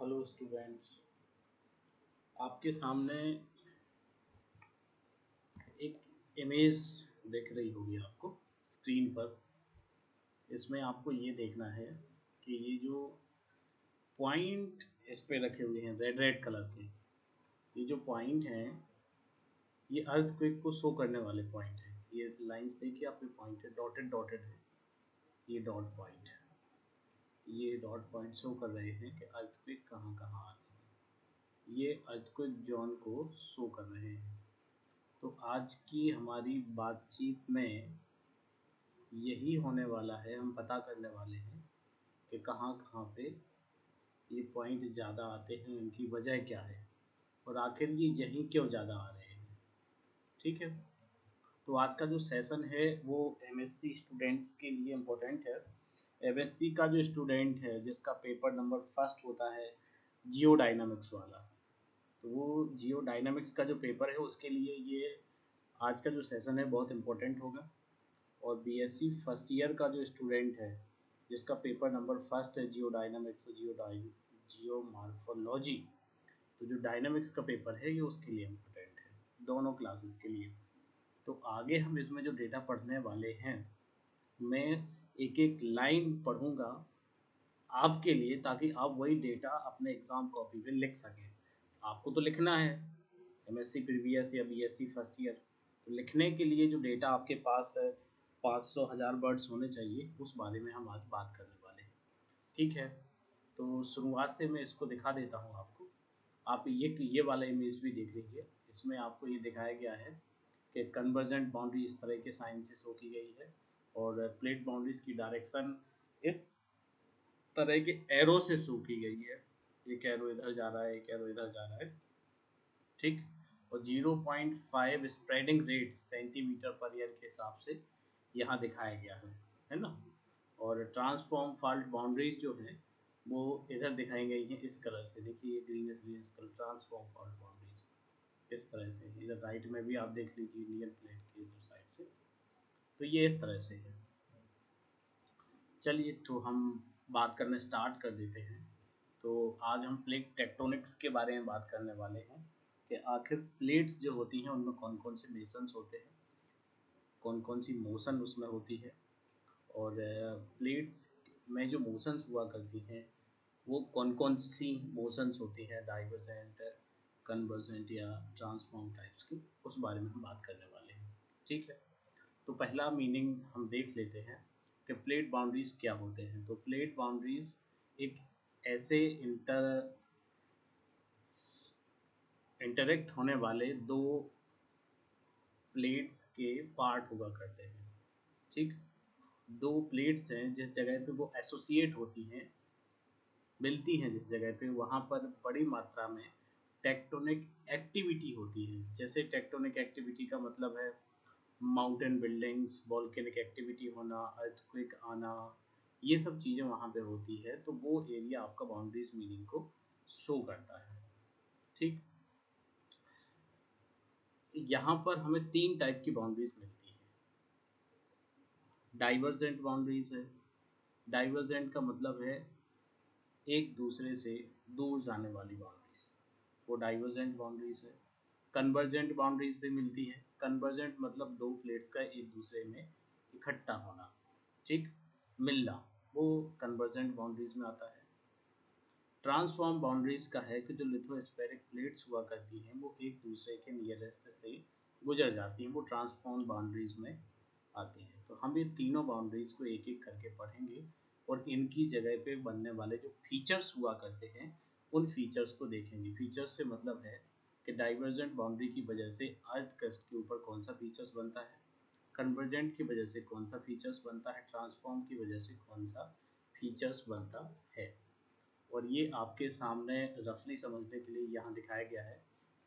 Hello students. आपके सामने एक इमेज दिख रही होगी आपको स्क्रीन पर। इसमें आपको ये देखना है कि ये जो पॉइंट इस पे रखे हुए हैं रेड रेड कलर के, ये जो पॉइंट हैं ये अर्थक्वेक को शो करने वाले पॉइंट हैं। ये लाइंस देखिए आपके पॉइंट है, डॉटेड डॉटेड है, ये डॉट पॉइंट है। ये डॉट पॉइंट शो कर रहे हैं कि अर्थक्वेक कहाँ कहाँ आते हैं। ये अर्थक्वेक जोन को शो कर रहे हैं। तो आज की हमारी बातचीत में यही होने वाला है। हम पता करने वाले हैं कि कहाँ कहाँ पे ये पॉइंट ज़्यादा आते हैं, उनकी वजह क्या है और आखिर ये यहीं क्यों ज़्यादा आ रहे हैं। ठीक है, तो आज का जो सेशन है वो एमएससी स्टूडेंट्स के लिए इम्पोर्टेंट है। एमएससी का जो स्टूडेंट है जिसका पेपर नंबर फर्स्ट होता है जियो डायनामिक्स वाला, तो वो जियो डायनामिक्स का जो पेपर है उसके लिए ये आज का जो सेशन है बहुत इम्पोर्टेंट होगा। और बीएससी फर्स्ट ईयर का जो स्टूडेंट है जिसका पेपर नंबर फर्स्ट है जियो डायनामिक्स जियो मार्फोलॉजी, तो जो डायनामिक्स का पेपर है ये उसके लिए इम्पोर्टेंट है, दोनों क्लासेस के लिए। तो आगे हम इसमें जो डेटा पढ़ने वाले हैं, मैं एक एक लाइन पढ़ूंगा आपके लिए ताकि आप वही डेटा अपने एग्ज़ाम कॉपी पे लिख सकें। आपको तो लिखना है एमएससी प्रीवियस या बीएससी फर्स्ट ईयर, तो लिखने के लिए जो डेटा आपके पास 500,000 वर्ड्स होने चाहिए, उस बारे में हम आज बात करने वाले हैं। ठीक है, तो शुरुआत से मैं इसको दिखा देता हूँ आपको। आप ये वाला इमेज भी देख लीजिए। इसमें आपको ये दिखाया गया है कि कन्वर्जेंट बाउंड्री इस तरह के साइन से शो की गई है और प्लेट बाउंड्रीज की डायरेक्शन इस तरह के एरो से शो की गई है। एक एरो इधर जा रहा है, एक एरो इधर जा रहा है। ठीक, और 0.5 spreading rate centimetre per year के हिसाब से यहाँ दिखाया गया है ना। और ट्रांसफॉर्म फॉल्ट बाउंड्रीज जो है वो इधर दिखाई गई हैं इस कलर से। देखिए ये greenish greenish colour transform fault boundaries इस तरह से। इधर राइट में भी आप देख लीजिए नियर प्लेट के इधर साइड से, तो ये इस तरह से है। चलिए तो हम बात करने स्टार्ट कर देते हैं। तो आज हम प्लेट टेक्टोनिक्स के बारे में बात करने वाले हैं कि आखिर प्लेट्स जो होती हैं उनमें कौन कौन से नेशंस होते हैं, कौन कौन सी मोशन उसमें होती है। और प्लेट्स में जो मोशंस हुआ करती हैं वो कौन कौन सी मोशंस होती हैं, डाइवर्जेंट, कन्वर्जेंट या ट्रांसफॉर्म टाइप्स की, उस बारे में हम बात करने वाले हैं। ठीक है, तो पहला मीनिंग हम देख लेते हैं कि प्लेट बाउंड्रीज क्या होते हैं। तो प्लेट बाउंड्रीज एक ऐसे इंटरेक्ट होने वाले दो प्लेट्स के पार्ट हुआ करते हैं। ठीक, दो प्लेट्स हैं जिस जगह पे वो एसोसिएट होती हैं, मिलती हैं, जिस जगह पे वहाँ पर बड़ी मात्रा में टेक्टोनिक एक्टिविटी होती है। जैसे टेक्टोनिक एक्टिविटी का मतलब है माउंटेन बिल्डिंग्स, वॉल्केनिक एक्टिविटी होना, अर्थक्वेक आना, ये सब चीज़ें वहाँ पे होती है। तो वो एरिया आपका बाउंड्रीज मीनिंग को शो करता है। ठीक, यहाँ पर हमें तीन टाइप की बाउंड्रीज मिलती है। डाइवर्जेंट बाउंड्रीज है। डाइवर्जेंट का मतलब है एक दूसरे से दूर जाने वाली बाउंड्रीज, वो डाइवर्जेंट बाउंड्रीज है। कन्वर्जेंट बाउंड्रीज भी मिलती है। कन्वर्जेंट मतलब दो प्लेट्स का एक दूसरे में इकट्ठा होना, ठीक, मिलना, वो कन्वर्जेंट बाउंड्रीज में आता है। ट्रांसफॉर्म बाउंड्रीज का है कि जो लिथोस्फेरिक प्लेट्स हुआ करती हैं वो एक दूसरे के नियरेस्ट से गुजर जाती हैं, वो ट्रांसफॉर्म बाउंड्रीज में आती हैं। तो हम ये तीनों बाउंड्रीज को एक एक करके पढ़ेंगे और इनकी जगह पे बनने वाले जो फीचर्स हुआ करते हैं उन फीचर्स को देखेंगे। फीचर्स से मतलब है कि डाइवर्जेंट बाउंड्री की वजह से अर्थ क्रस्ट के ऊपर कौन सा फीचर्स बनता है, कन्वर्जेंट की वजह से कौन सा फीचर्स बनता है, ट्रांसफॉर्म की वजह से कौन सा फीचर्स बनता है। और ये आपके सामने रफली समझने के लिए यहाँ दिखाया गया है।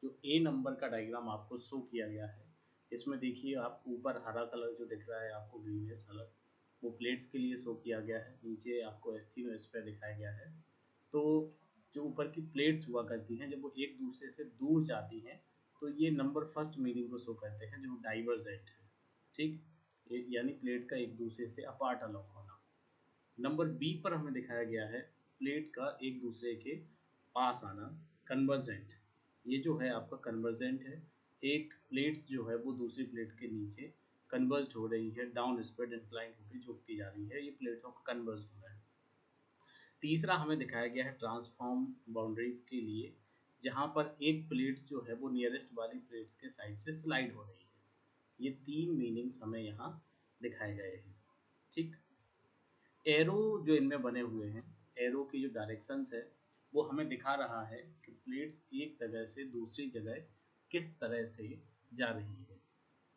जो ए नंबर का डायग्राम आपको शो किया गया है, इसमें देखिए आप ऊपर हरा कलर जो दिख रहा है आपको, ग्रीनिश कलर, वो प्लेट्स के लिए शो किया गया है। नीचे आपको एस्थीनोस्फीयर दिखाया गया है। तो जो ऊपर की प्लेट्स हुआ करती हैं जब वो एक दूसरे से दूर जाती हैं तो ये नंबर फर्स्ट मीनिंग को शो करते हैं जो डाइवर्जेंट है। ठीक, यानी प्लेट का एक दूसरे से अपार्ट अलग होना। नंबर बी पर हमें दिखाया गया है प्लेट का एक दूसरे के पास आना, कन्वर्जेंट, ये जो है आपका कन्वर्जेंट है। एक प्लेट्स जो है वो दूसरी प्लेट के नीचे कन्वर्ज हो रही है, डाउन स्प्रेड इंक्लाइन होकर झुकती जा रही है, ये प्लेट्सों का कन्वर्ज हो रहा है। तीसरा हमें दिखाया गया है ट्रांसफॉर्म बाउंड्रीज के लिए, जहाँ पर एक प्लेट जो है वो नियरेस्ट वाली प्लेट्स के साइड से स्लाइड हो रही है। ये तीन मीनिंग्स हमें यहाँ दिखाए गए हैं। ठीक, एरो जो इनमें बने हुए हैं, एरो की जो डायरेक्शंस है वो हमें दिखा रहा है कि प्लेट्स एक जगह से दूसरी जगह किस तरह से जा रही है।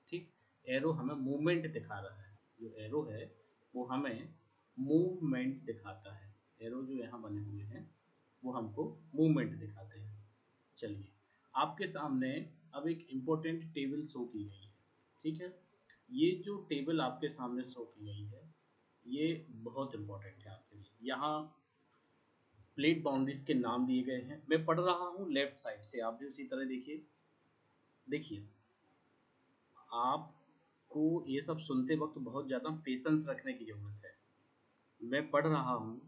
ठीक, एरो हमें मूवमेंट दिखा रहा है, जो एरो है वो हमें मूवमेंट दिखाता है। एरो जो यहाँ बने हुए हैं वो हमको मूवमेंट दिखाते हैं। चलिए, आपके सामने अब एक इम्पोर्टेंट टेबल शो की गई है। ठीक है, ये जो टेबल आपके सामने शो की गई है ये बहुत इम्पोर्टेंट है आपके लिए। यहाँ प्लेट बाउंड्रीज के नाम दिए गए हैं, मैं पढ़ रहा हूँ लेफ्ट साइड से, आप भी उसी तरह देखिए। देखिए, आपको ये सब सुनते वक्त बहुत ज़्यादा पेशेंस रखने की ज़रूरत है। मैं पढ़ रहा हूँ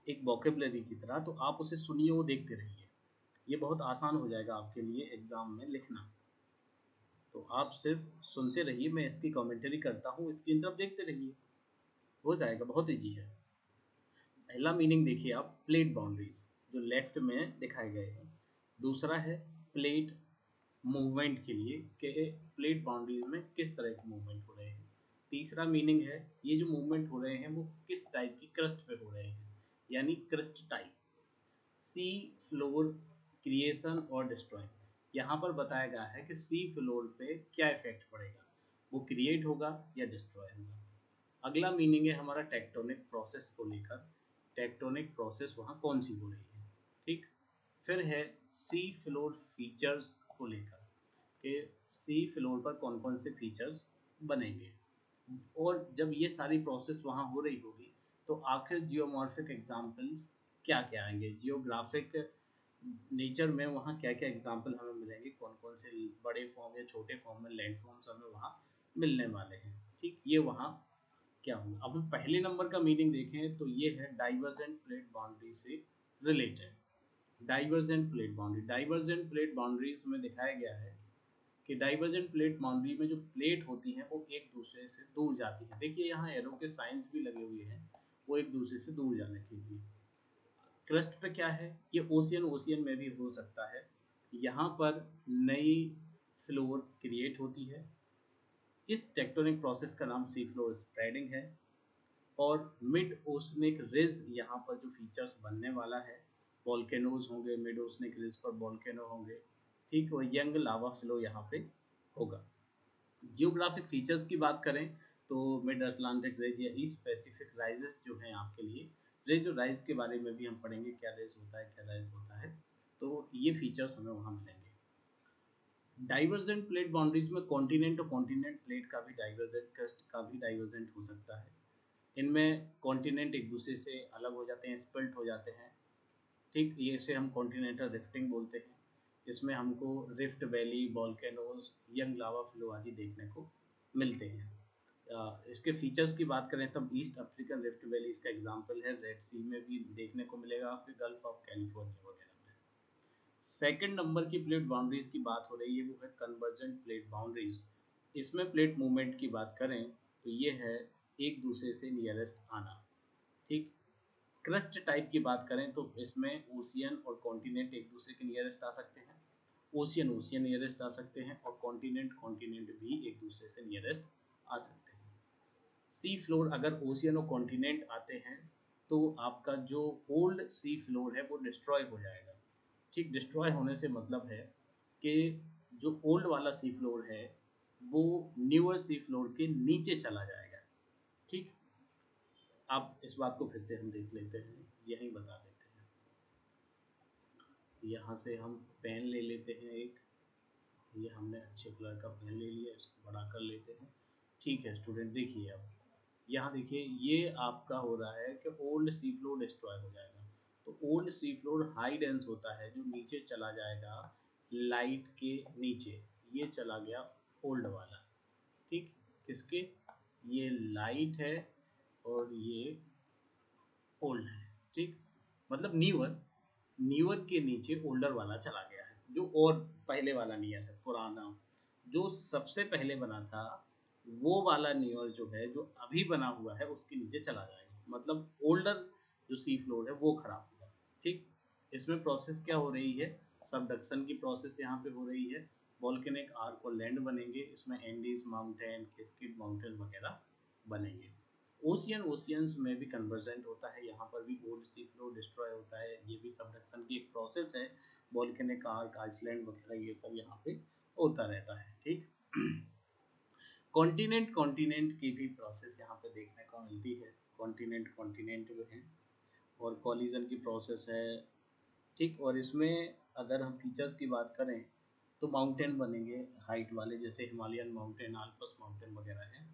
एक वोकेबलरी की तरह, तो आप उसे सुनिए और देखते रहिए। ये बहुत आसान हो जाएगा आपके लिए एग्ज़ाम में लिखना। तो आप सिर्फ सुनते रहिए, मैं इसकी कमेंट्री करता हूँ, स्क्रीन तरफ देखते रहिए, हो जाएगा, बहुत ईजी है। पहला मीनिंग देखिए आप, प्लेट बाउंड्रीज जो लेफ्ट में दिखाए गए हैं। दूसरा है प्लेट मूवमेंट के लिए, कि प्लेट बाउंड्रीज में किस तरह के मूवमेंट हो रहे हैं। तीसरा मीनिंग है ये जो मूवमेंट हो रहे हैं वो किस टाइप की क्रस्ट पे हो रहे हैं, यानी crust type. Sea floor creation और डिस्ट्रॉय, यहाँ पर बताया गया है कि सी फ्लोर पे क्या इफेक्ट पड़ेगा, वो क्रिएट होगा या डिस्ट्रॉय होगा। अगला मीनिंग है हमारा टेक्टोनिक प्रोसेस को लेकर, टेक्टोनिक प्रोसेस वहाँ कौन सी हो रही है। ठीक, फिर है सी फ्लोर फीचर्स को लेकर, कि सी फ्लोर पर कौन कौन से फीचर्स बनेंगे। और जब ये सारी प्रोसेस वहाँ हो रही होगी तो आखिर जियोमॉर्फिक एग्जाम्पल्स क्या क्या आएंगे, जियोग्राफिक नेचर में वहाँ क्या क्या एग्जाम्पल हमें मिलेंगे, कौन कौन से बड़े फॉर्म या छोटे फॉर्म में लैंड फॉर्म्स हमें वहाँ मिलने वाले हैं। ठीक, ये वहाँ क्या होगा। अब हम पहले नंबर का मीनिंग देखें तो ये है डाइवर्जेंट प्लेट बाउंड्री से related. Divergent plate boundary, divergent plate boundaries में दिखाया गया है कि डाइवर्जेंट प्लेट बाउंड्री में जो प्लेट होती हैं वो एक दूसरे से दूर जाती हैं। देखिए यहाँ एरो के साइंस भी लगे हुए हैं, वो एक दूसरे से दूर जाने के लिए। क्रस्ट पे क्या है, ये ओशियन, ओशियन में भी हो सकता है। यहाँ पर नई फ्लोर क्रिएट होती है। इस टेक्टोनिक प्रोसेस का नाम सी फ्लोर स्प्रेडिंग है। और मिड ओशनिक रिज यहाँ पर जो फीचर्स बनने वाला है, वॉल्केनोज होंगे मिड ओशनिक रिज पर, वॉल्केनो होंगे। ठीक, और यंग लावा फ्लो यहाँ पे होगा। जियोग्राफिक फीचर्स की बात करें तो मिड अटलांटिक रेज या ईस्ट पैसिफिक राइजेस जो हैं आपके लिए, रेज और राइज के बारे में भी हम पढ़ेंगे, क्या रेज होता है क्या राइज होता है, तो ये फीचर्स हमें वहाँ मिलेंगे। डाइवर्जेंट प्लेट बाउंड्रीज में कॉन्टिनेंट और कॉन्टिनेंट प्लेट का भी डाइवर्जेंट, क्रस्ट का भी डाइवर्जेंट हो सकता है। इनमें कॉन्टिनेंट एक दूसरे से अलग हो जाते हैं, स्प्लिट हो जाते हैं। ठीक, ये इसे हम कॉन्टिनेंटल रिफ्टिंग बोलते हैं। इसमें हमको rift valley, volcanoes, young lava flow आदि देखने को मिलते हैं। इसके फीचर्स की बात करें तब ईस्ट अफ्रीकन रिफ्ट वैली इसका एग्जांपल है, रेड सी में भी देखने को मिलेगा आपके, गल्फ ऑफ कैलिफोर्निया वगैरह में। सेकंड नंबर की प्लेट बाउंड्रीज की बात हो रही है, वो है कन्वर्जेंट प्लेट बाउंड्रीज। इसमें प्लेट मूवमेंट की बात करें तो ये है एक दूसरे से नियरेस्ट आना। ठीक, क्रस्ट टाइप की बात करें तो इसमें ओशियन और कॉन्टिनेंट एक दूसरे के नियरेस्ट आ सकते हैं, ओशियन ओशियन नियरेस्ट आ सकते हैं, और कॉन्टिनेंट कॉन्टिनेंट भी एक दूसरे से नियरेस्ट आ सकते हैं। सी फ्लोर अगर ओशियन और कॉन्टिनेंट आते हैं तो आपका जो ओल्ड सी फ्लोर है वो डिस्ट्रॉय हो जाएगा। ठीक, डिस्ट्रॉय होने से मतलब है कि जो ओल्ड वाला सी फ्लोर है वो न्यूअर सी फ्लोर के नीचे चला जाएगा। ठीक, अब इस बात को फिर से हम देख लेते हैं, यही बता देते हैं। यहाँ से हम पेन ले लेते हैं एक, ये हमने अच्छे कलर का पेन ले लिया, इसको बड़ा कर लेते हैं। ठीक है स्टूडेंट, देखिए अब यहाँ देखिए ये आपका हो रहा है कि ओल्ड सी फ्लोर डिस्ट्रॉय हो जाएगा। तो old sea floor high dense होता है, जो नीचे चला जाएगा लाइट के नीचे, ये चला गया ओल्ड वाला। ठीक, किसके, ये लाइट है और ये ओल्ड है। ठीक, मतलब न्यूअर, न्यूअर के नीचे ओल्डर वाला चला गया है, जो और पहले वाला न्यूअर है, पुराना जो सबसे पहले बना था, वो वाला न्यूअर जो है, जो अभी बना हुआ है, उसके नीचे चला जाएगा। मतलब ओल्डर जो सी फ्लोर है वो खराब होगा। ठीक, इसमें प्रोसेस क्या हो रही है, सबडक्शन की प्रोसेस यहाँ पे हो रही है। वॉल्केनिक आर्क और लैंड बनेंगे, इसमें एंडीज माउंटेन, कैस्केड माउंटेन वगैरह बनेंगे। ओशियन, ओशियंस में भी कन्वर्जेंट होता है, यहाँ पर भी ओल्ड सी फ्लोर डिस्ट्रॉय होता है, ये भी सबडक्शन की एक प्रोसेस है। वॉल्केनिक आर्क, आइसलैंड वगैरह ये सब यहाँ पे होता रहता है। ठीक, कॉन्टिनेंट, कॉन्टिनेंट की भी प्रोसेस यहाँ पे देखने को मिलती है। कॉन्टिनेंट, कॉन्टिनेंट जो है और कॉलिजन की प्रोसेस है। ठीक, और इसमें अगर हम फीचर्स की बात करें तो माउंटेन बनेंगे हाइट वाले, जैसे हिमालयन माउंटेन, आल्पस माउंटेन वगैरह है,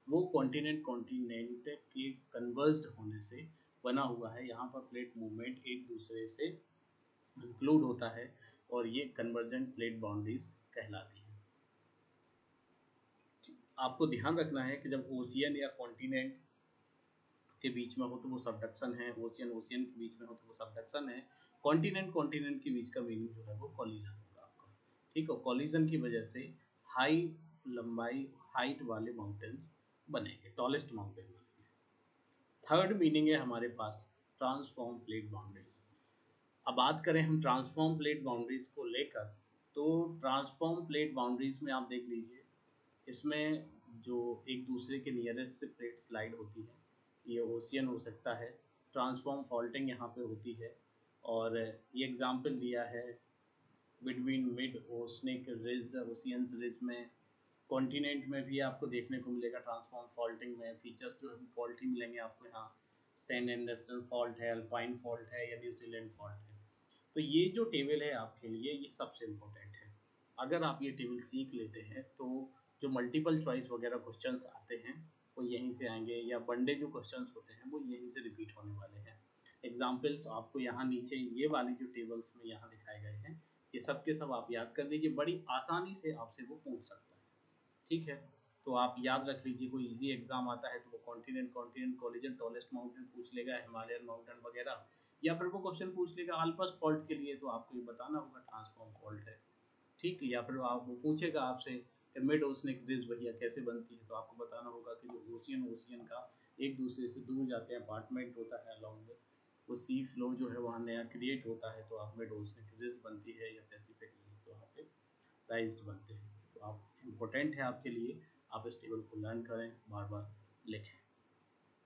वो कॉन्टिनेंट, कॉन्टिनेंट के कन्वर्स्ड होने से बना हुआ है। यहाँ पर प्लेट मूवमेंट एक दूसरे से इंक्लूड होता है और ये कन्वर्जेंट प्लेट बाउंड्रीज कहलाती है। आपको ध्यान रखना है कि जब ओशियन या कॉन्टिनेंट के बीच में हो तो वो सबडक्शन है, ओशियन ओशियन के बीच में हो तो वो सबडक्शन है, कॉन्टिनेंट कॉन्टिनेंट के बीच का मीनिंग जो है वो कॉलिजन होगा आपका। ठीक है, कॉलिजन की वजह से हाई लंबाई, हाइट वाले माउंटेन्स बनेंगे, टॉलेस्ट माउंटेन बनेंगे। थर्ड मीनिंग है हमारे पास ट्रांसफॉर्म प्लेट बाउंड्रीज। अब बात करें हम ट्रांसफॉर्म प्लेट बाउंड्रीज को लेकर, तो ट्रांसफॉर्म प्लेट बाउंड्रीज में आप देख लीजिए, इसमें जो एक दूसरे के नियरेस्ट से प्लेट स्लाइड होती है, ये ओशियन हो सकता है। ट्रांसफॉर्म फॉल्टिंग यहाँ पे होती है, और ये एग्जांपल दिया है between mid oceanic ridge, oceans ridge में। कॉन्टिनेंट में भी आपको देखने को मिलेगा ट्रांसफॉर्म फॉल्टिंग में फीचर्स जो फॉल्ट ही मिलेंगे आपको यहाँ। सैन एंडरसन फॉल्ट है, अल्पाइन फॉल्ट है या न्यूजीलैंड फॉल्ट है। तो ये जो टेबल है आपके लिए ये सबसे इम्पोर्टेंट है। अगर आप ये टेबल सीख लेते हैं तो जो मल्टीपल चॉइस वगैरह क्वेश्चंस आते हैं वो यहीं से आएंगे, या वनडे जो क्वेश्चंस होते हैं वो यहीं से रिपीट होने वाले हैं। एग्जाम्पल्स आपको यहाँ नीचे ये वाली जो टेबल्स में यहाँ दिखाए गए हैं, ये सब के सब आप याद कर लीजिए, बड़ी आसानी से आपसे वो पूछ सकता है। ठीक है, तो आप याद रख लीजिए, कोई इजी एग्जाम आता है तो वो continent, continent collision, tallest mountain पूछ लेगा, हिमालयन माउंटेन वगैरह, या फिर वो क्वेश्चन पूछ लेगा आल्पस फॉल्ट के लिए, तो आपको ये बताना होगा ट्रांसफॉर्म फॉल्ट है। ठीक, या फिर आप वो पूछेगा आपसे कि मिड ओशनिक रिज भैया कैसे बनती है, तो आपको बताना होगा कि जो ओशियन, ओशियन का एक दूसरे से दूर जाते हैं अपार्टमेंट होता है अलॉन्ग में, वो सी फ्लो जो है वहाँ नया क्रिएट होता है, तो आप मिड ओशनिक रिज बनती है, या पैसिफिक रिज वहाँ पे राइज बनते हैं। तो आप इम्पोर्टेंट है आपके लिए, आप इस टेबल को लर्न करें, बार बार लिखें,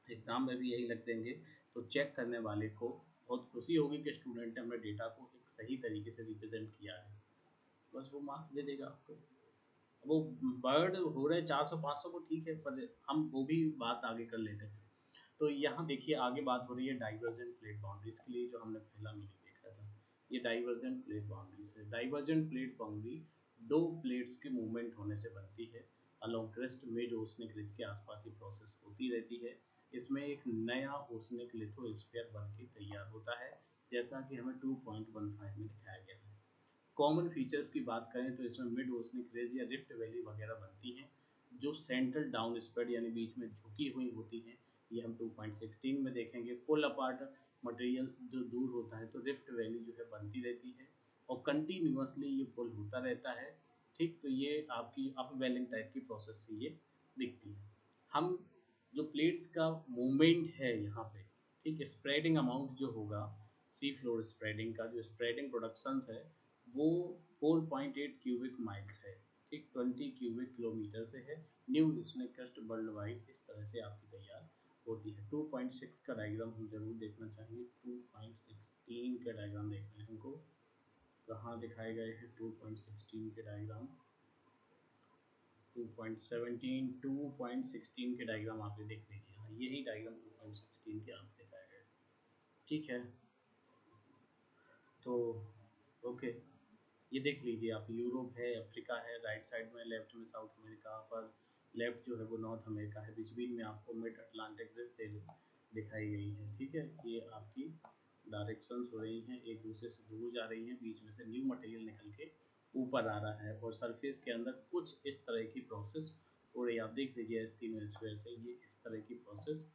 एग्ज़ाम में भी यही लग देंगे। तो चेक करने वाले को बहुत खुशी होगी कि स्टूडेंट ने अपने डेटा को एक सही तरीके से रिप्रेजेंट किया है, बस वो मार्क्स दे देगा आपको। वो बर्ड हो रहे 400 500 को, ठीक है, पर हम वो भी बात आगे कर लेते हैं। तो यहाँ देखिए आगे बात हो रही है डाइवर्जेंट प्लेट बाउंड्रीज के लिए, जो हमने पहला मीनिंग देखा था। ये डाइवर्जेंट प्लेट बाउंड्रीज है। डाइवर्जेंट प्लेट बाउंड्री दो प्लेट्स के मूवमेंट होने से बनती है। Along crest mid oceanic ridge के आसपास ये प्रोसेस होती रहती है। इसमें एक नया ओशनिक लिथोस्फीयर बन के तैयार होता है, जैसा कि हमें 2.15 में दिखाया गया है। कॉमन फीचर्स की बात करें तो इसमें मिड ओशनिक रेज या रिफ्ट वैली वगैरह बनती हैं, जो सेंट्रल डाउन स्प्रेड यानी बीच में झुकी हुई होती हैं। ये हम 2.16 में देखेंगे। पुल अपार्ट मटेरियल्स जो दूर होता है तो रिफ्ट वैली जो है बनती रहती है, और कंटिन्यूसली ये पुल होता रहता है। ठीक, तो ये आपकी अप वेलिंग टाइप की प्रोसेस से ये दिखती है। हम जो प्लेट्स का मूवमेंट है यहाँ पे, ठीक, स्प्रेडिंग अमाउंट जो होगा, सी फ्लोर स्प्रेडिंग का जो स्प्रेडिंग प्रोडक्शंस है वो 4.8 क्यूबिक माइल्स है। ठीक, 20 क्यूबिक किलोमीटर से है। New oceanic crust world wide इस तरह से आपकी तैयार होती है। 2.6 का डायग्राम हम जरूर देखना चाहेंगे। 2.16 के डायग्राम देखना है हमको, कहाँ दिखाए गए हैं 2.16 के डायग्राम। 2.17, 2.16 के डायग्राम आप ये देख लीजिए, हाँ यही डायग्राम 2.16 के आप दिखाए गए। ठीक है, तो ओके, ये देख लीजिए आप, यूरोप है, अफ्रीका है राइट साइड में, लेफ्ट में साउथ अमेरिका, पर लेफ्ट जो है वो नॉर्थ अमेरिका है, बीच बीच में आपको मिड अटलांटिक रिज दिखाई गई है। ठीक है, ये आपकी डायरेक्शंस हो रही हैं, एक दूसरे से दूर जा रही हैं, बीच में से न्यू मटेरियल निकल के ऊपर आ रहा है, और सरफेस के अंदर कुछ इस तरह की प्रोसेस हो रही है। आप देख लीजिए एस्थीनोस्फीयर से ये इस तरह की प्रोसेस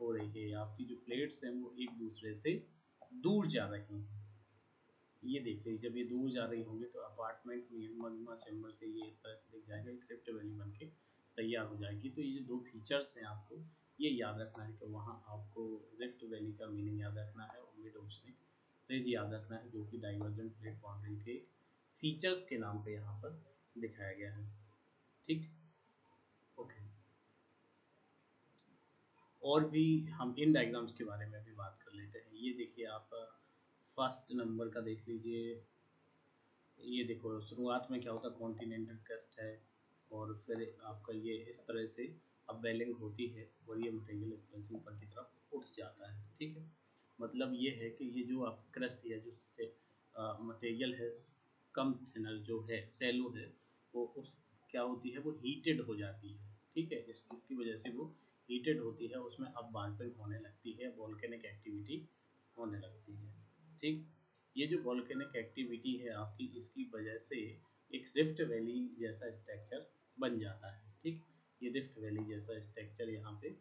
हो रही है। आपकी जो प्लेट्स हैं वो एक दूसरे से दूर जा रही हैं। ये देख लीजिए, जब ये दूर जा रही होंगी तो अपार्टमेंट मगमा चैम्बर से ये इस तरह से दिख जाएगा, एक रिफ्ट वैली बन के तैयार हो जाएगी। तो ये जो दो फीचर्स हैं आपको ये याद रखना है कि वहाँ आपको रिफ्ट वैली का मीनिंग याद रखना है और मिड ओशनिक रेज याद रखना है, जो कि डाइवर्जेंट प्लेट बाउंड्री के फीचर्स के नाम पे यहाँ पर दिखाया गया है। ठीक, ओके। और भी हम इन डायग्राम्स के बारे में भी बात कर लेते हैं। ये देखिए आप फर्स्ट नंबर का देख लीजिए। ये देखो शुरुआत में क्या होता है, कॉन्टिनेंटल क्रस्ट है और फिर आपका ये इस तरह से अपवेलिंग होती है और ये मटेरियल इस तरह से ऊपर की तरफ उठ जाता है। ठीक है, मतलब ये है कि ये जो आप क्रस्ट है जिससे मटेरियल है कम थिनर जो है सेलो है, वो उस क्या होती है वो हीटेड हो जाती है। ठीक है, इसकी वजह से वो हीटेड होती है, उसमें अब वार्पिंग होने लगती है, वोल्केनिक एक्टिविटी होने लगती है। ठीक, ये जो वॉल्केनिक एक्टिविटी है आपकी, इसकी वजह से एक रिफ्ट वैली जैसा स्ट्रक्चर बन जाता है। ठीक, ये रिफ्ट वैली जैसा स्ट्रक्चर यहाँ पे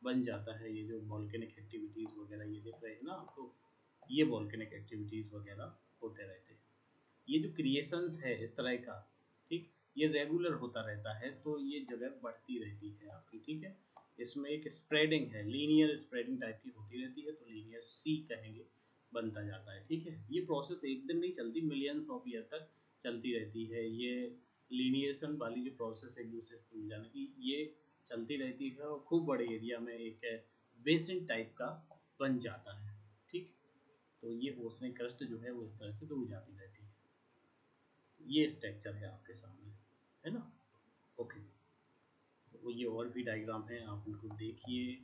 बन जाता है। ये जो वॉल्केनिक एक्टिविटीज़ वगैरह ये दिख रहे हैं ना आपको, ये वॉल्केनिक एक्टिविटीज़ वगैरह होते रहते हैं। ये जो क्रिएशंस है इस तरह का, ठीक, ये रेगुलर होता रहता है, तो ये जगह बढ़ती रहती है आपकी। ठीक है, इसमें एक स्प्रेडिंग है, लीनियर स्प्रेडिंग टाइप की होती रहती है, तो लीनियर सी कहेंगे, बनता जाता है। ठीक है, ये प्रोसेस एक दिन नहीं चलती, मिलियंस ऑफ ईयर तक चलती रहती है। ये लीनिएशन वाली जो प्रोसेस है एक दूसरे से दूर जाने की, ये चलती रहती है और खूब बड़े एरिया में एक बेसिन टाइप का बन जाता है। ठीक, तो ये ओसने क्रस्ट जो है वो इस तरह से दूर जाती रहती है। ये स्ट्रक्चर है आपके सामने, है ना। ओके, तो ये और भी डायग्राम है, आप उनको देखिए,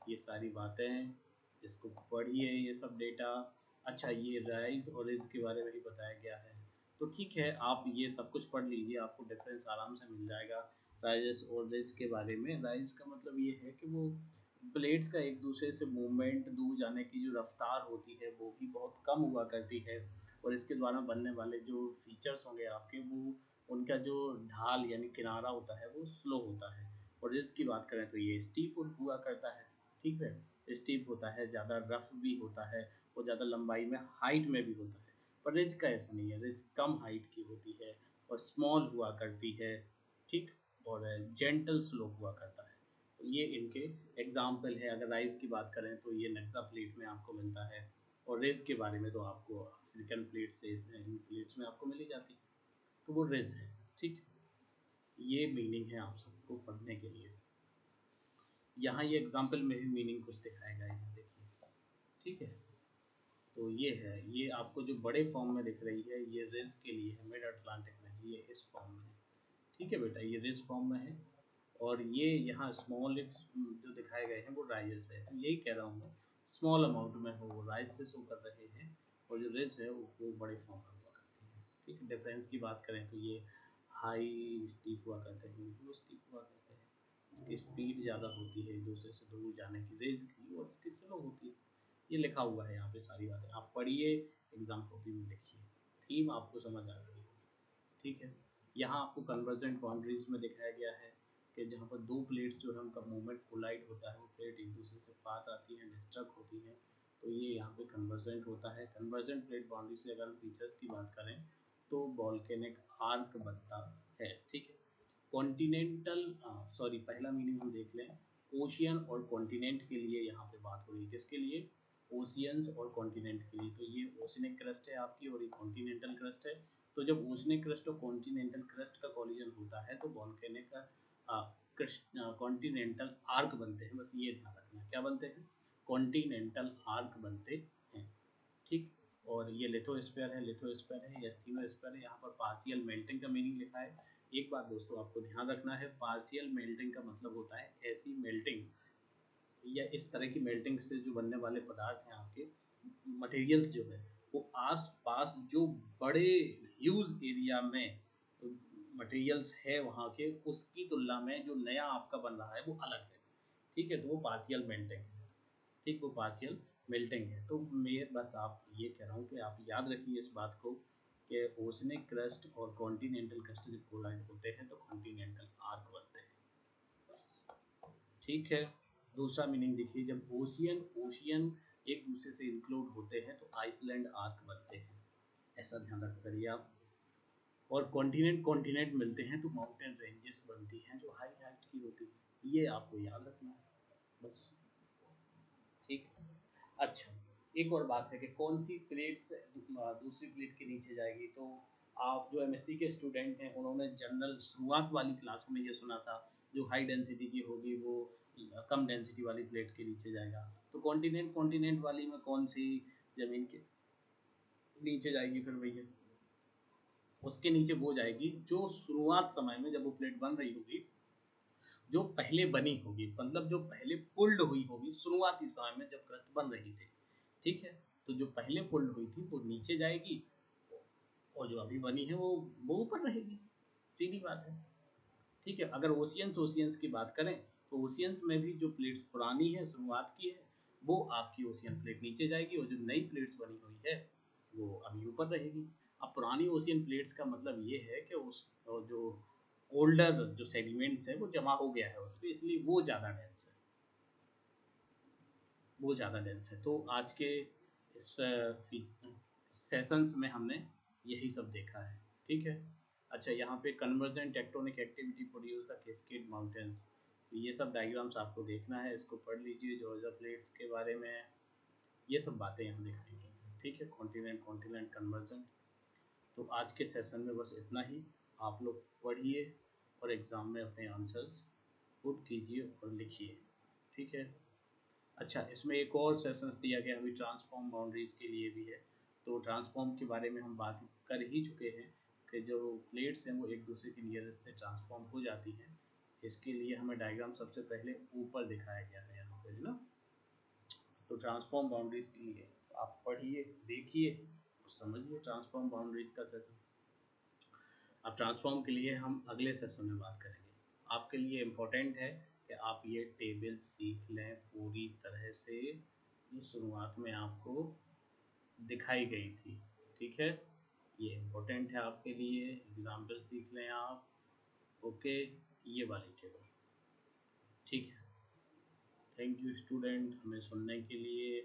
ये सारी बातें, इसको पढ़िए, ये सब डेटा। अच्छा, ये राइज और रिज के बारे में भी बताया गया है, तो ठीक है आप ये सब कुछ पढ़ लीजिए, आपको डिफरेंस आराम से मिल जाएगा राइज और रिज के बारे में। राइज का मतलब ये है कि वो प्लेट्स का एक दूसरे से मूवमेंट, दूर जाने की जो रफ्तार होती है वो भी बहुत कम हुआ करती है, और इसके द्वारा बनने वाले जो फीचर्स होंगे आपके, वो उनका जो ढाल यानी किनारा होता है वो स्लो होता है। और रिज की बात करें तो ये स्टीप हुआ करता है। ठीक है, स्टीप होता है, ज़्यादा रफ भी होता है और ज़्यादा लंबाई में हाइट में भी होता है। पर रिज का ऐसा नहीं है, रिज कम हाइट की होती है और स्मॉल हुआ करती है। ठीक, और जेंटल स्लोप हुआ करता है। तो ये इनके एग्जाम्पल है। अगर राइज की बात करें तो ये नेक्सा प्लेट में आपको मिलता है, और रिज के बारे में तो आपको अफ्रीकन प्लेट से इन प्लेट्स में आपको मिली जाती है, तो वो रिज है। ठीक, ये मीनिंग है आप सबको पढ़ने के लिए। यहाँ ये एग्जाम्पल में भी मीनिंग कुछ दिखाएगा, यहाँ देखिए। ठीक है, तो ये है, ये आपको जो बड़े फॉर्म में दिख रही है ये रिज के लिए है, मिड अटलांटिक में ये इस फॉर्म में है। ठीक है बेटा, ये रिज फॉर्म में है, और ये यहाँ स्मॉल जो दिखाए गए हैं वो राइजेस है, तो यही कह रहा हूँ मैं, स्मॉल अमाउंट में हो वो राइज से शो कर रहे हैं, और जो रिज है वो बड़े फॉर्म में हुआ करती है। ठीक है, डिफरेंस की बात करें तो ये हाई स्टीप हुआ करते हैं, लो स्टीप हुआ करते हैं, इसकी स्पीड ज़्यादा होती है एक दूसरे से दूर जाने की रेज की, और इसकी स्लो होती है। ये लिखा हुआ है यहाँ पे सारी बातें, आप पढ़िए, एग्जाम कॉपी में लिखिए, थीम आपको समझ आ गई। ठीक है, यहाँ आपको कन्वर्जेंट बाउंड्रीज में दिखाया गया है कि जहाँ पर दो प्लेट्स जो है उनका मूवमेंट कोलाइड होता है, वो प्लेट एक दूसरे से पात आती है, डिस्टर्ब होती है, तो ये यहाँ पे कन्वर्जेंट होता है। कन्वर्जेंट प्लेट बाउंड्री से अगर हम फीचर्स की बात करें तो वॉल्केनिक आर्क बनता है। ठीक है, कॉन्टिनेंटल, सॉरी पहला मीनिंग हम देख लें, ओशियन और कॉन्टिनेंट के लिए यहाँ पे बात हो रही है, किसके लिए, ओशियंस और कॉन्टिनेंट के लिए। तो ये ओशनिक क्रस्ट है आपकी और ये कॉन्टिनेंटल क्रस्ट है। तो जब ओशनिक क्रस्ट और कॉन्टिनेंटल क्रस्ट का कॉलिजन होता है तो वॉल्केनिक कॉन्टिनेंटल आर्क बनते हैं, बस ये ध्यान रखना। क्या बनते हैं, कॉन्टिनेंटल आर्क बनते हैं। ठीक, और ये लिथोस्फीयर है, लिथोस्फीयर है, ये एस्थेनोस्फीयर है। यहाँ पर पार्शियल मेल्टिंग का मीनिंग लिखा है। एक बात दोस्तों आपको ध्यान रखना है, पार्शियल मेल्टिंग का मतलब होता है ऐसी मेल्टिंग या इस तरह की मेल्टिंग से जो बनने वाले पदार्थ हैं आपके, मटेरियल्स जो है, वो आस पास जो बड़े ह्यूज एरिया में मटेरियल्स है वहाँ के, उसकी तुलना में जो नया आपका बन रहा है वो अलग है। ठीक है, तो वो पार्शियल मेल्टिंग है। ठीक, वो पार्शियल मेल्टिंग है। तो मैं बस आप ये कह रहा हूँ कि आप याद रखिए इस बात को कि ओशनिक क्रस्ट और कॉन्टिनेंटल क्रस्ट जब कोलाइड होते हैं तो कॉन्टिनेंटल आर्क बनते हैं, बस। ठीक है, दूसरा मीनिंग देखिए, जब ओशियन ओशियन एक दूसरे से इंक्लूड होते हैं तो आइसलैंड आर्क बनते हैं, ऐसा ध्यान रखा करिए आप। और कॉन्टिनेंट कॉन्टिनेंट मिलते हैं तो माउंटेन रेंजेस बनती हैं जो हाई हाइट की होती है, ये आपको याद रखना है बस। ठीक है। अच्छा, एक और बात है कि कौन सी प्लेट से दूसरी प्लेट के नीचे जाएगी, तो आप जो एमएससी के स्टूडेंट हैं उन्होंने जनरल शुरुआत वाली क्लासों में ये सुना था, जो हाई डेंसिटी की होगी वो कम डेंसिटी वाली प्लेट के नीचे जाएगा। तो कॉन्टिनेंट कॉन्टिनेंट वाली में कौन सी जमीन के नीचे जाएगी फिर भैया? उसके नीचे वो जाएगी जो शुरुआत समय में जब वो प्लेट बन रही होगी, जो पहले बनी होगी, मतलब जो पहले पुल्ड हुई होगी शुरुआती समय में जब क्रस्ट बन रही थी। ठीक है, तो जो पहले पुल्ड हुई थी वो नीचे जाएगी, और जो अभी बनी है वो ऊपर रहेगी, सीधी बात है। ठीक है, अगर ओशियंस ओशियंस की बात करें तो ओशियंस में भी जो प्लेट्स पुरानी है शुरुआत की है, वो आपकी ओशियन प्लेट नीचे जाएगी, और जो नई प्लेट्स बनी हुई है वो अभी ऊपर रहेगी। अब पुरानी ओशियन प्लेट्स का मतलब ये है कि उस और जो ओल्डर जो सेडिमेंट्स है वो जमा हो गया है उसमें, इसलिए वो ज़्यादा डेंस है, वो ज़्यादा डेंस है। तो आज के इस सेशंस में हमने यही सब देखा है। ठीक है। अच्छा, यहाँ पे convergent tectonic activity produce the cascade mountains, तो ये सब डायग्राम्स आपको देखना है, इसको पढ़ लीजिए जॉर्जिया प्लेट्स के बारे में, ये सब बातें यहाँ दिखाएंगे। ठीक है, कॉन्टिनेंट कॉन्टिनेंट कन्वर्जेंट। तो आज के सेशन में बस इतना ही। आप लोग पढ़िए और एग्ज़ाम में अपने आंसर्स पुट कीजिए और लिखिए। ठीक है। अच्छा, इसमें एक और सेशंस दिया गया अभी ट्रांसफॉर्म बाउंड्रीज के लिए भी है। तो ट्रांसफॉर्म के बारे में हम बात कर ही चुके हैं कि जो प्लेट्स हैं वो एक दूसरे के नियरेस्ट से ट्रांसफॉर्म हो जाती हैं। इसके लिए हमें डायग्राम सबसे पहले ऊपर दिखाया गया है यहाँ पे, है ना। तो ट्रांसफॉर्म बाउंड्रीज के लिए आप पढ़िए, देखिए, समझिए ट्रांसफॉर्म बाउंड्रीज का सेशन। अब ट्रांसफॉर्म के लिए हम अगले सेशन में बात करेंगे। आपके लिए इम्पोर्टेंट है कि आप ये टेबल सीख लें पूरी तरह से, जो शुरुआत में आपको दिखाई गई थी। ठीक है, ये इम्पोर्टेंट है आपके लिए, एग्जाम्पल सीख लें आप। ओके, ये वाली टेबल। ठीक है। थैंक यू स्टूडेंट हमें सुनने के लिए।